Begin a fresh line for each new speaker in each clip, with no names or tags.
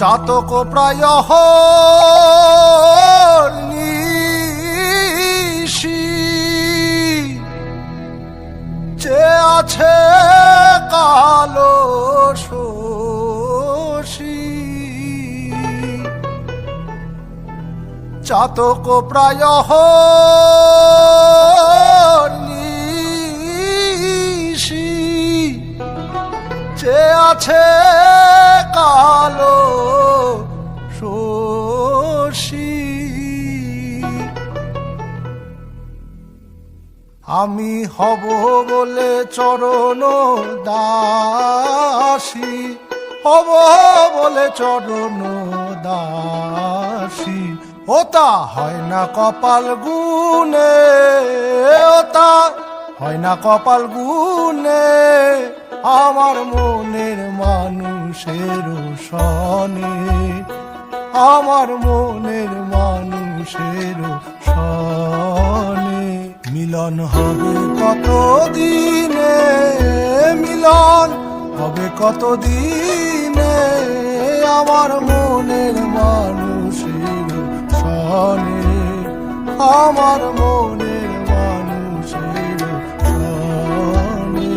চাতক প্রায় নিশি যে আছে কালো শশী চাতক প্রায় নিশি যে আছে কালো শশী আমি হব বলে চরণ দাসী হব বলে চরণ দাসী ওতা হয় না কপাল গুনে ওতা হয় না কপাল গুনে আমার মনের মানুষের সনে আমার মনের মানুষের সনে মিলন হবে কত দিনে মিলন হবে কত দিনে আমার মনের মানুষের সনে আমার মনের মানুষের সনে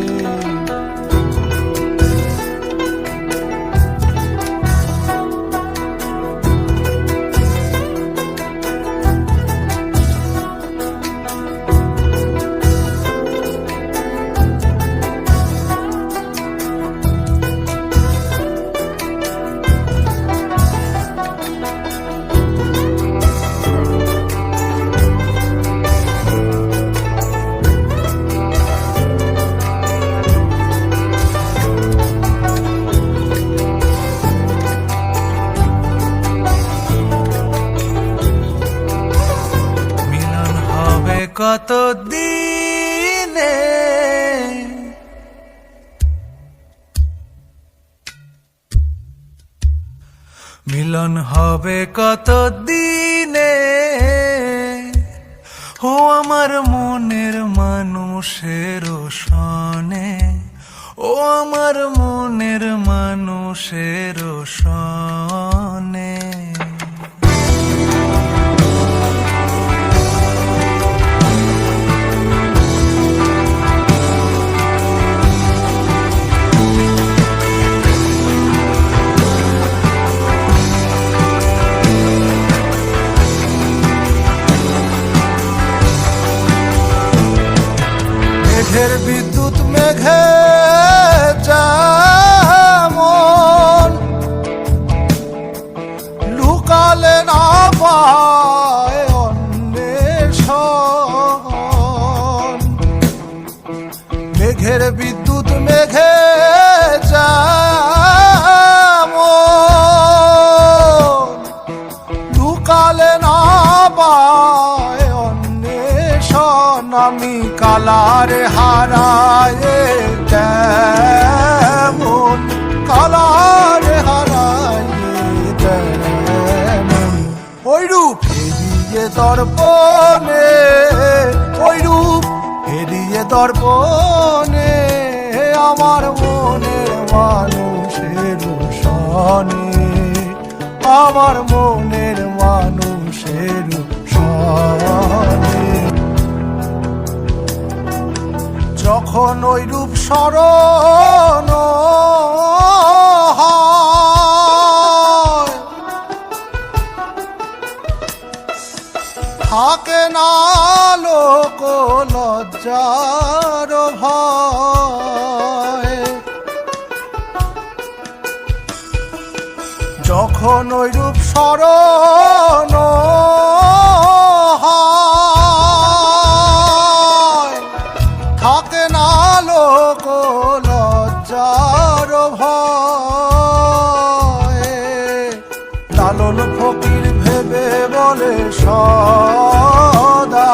কত দিনে মিলন হবে কত দিনে ও আমার মনের মানুষের সনে ও আমার মনের মানুষের সনে মেঘের বিদ্যুৎ মেঘে যেমন লুকালে না পায় অন্বেষণ মেঘের বিদ্যুৎ মেঘে যেমন লুকালে না পায় আমি কালারে হারায়ে তেমন কালারে হারায়ে তেমন ওই রূপ হেরিয়ে দর্পণে ওই রূপ হেরিয়ে দর্পণে আমার মনের মানুষের সনে আমার মনের মানুষের সনে যখন ওই রূপ স্মরণ থাকে না লোক লজ্জার ভয় যখন ওই রূপ স্মরণ থাকে না লোক লজ্জার ভয় লালন ফকির ভেবে বলে সদা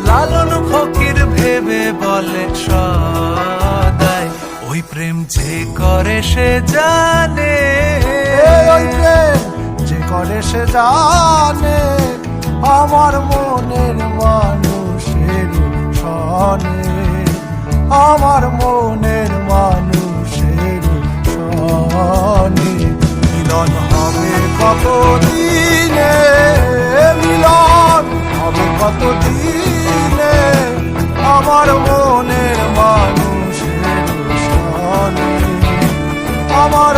লালন ফকির ভেবে বলে সদাই ওই প্রেম যে করে সে জানে ওই প্রেম যে করে সে জানে আমার মনের মানুষের সনে আমার মনের মানুষের সনে মিলন হবে
দিলে আমার মনের মানুষের সনে, আমার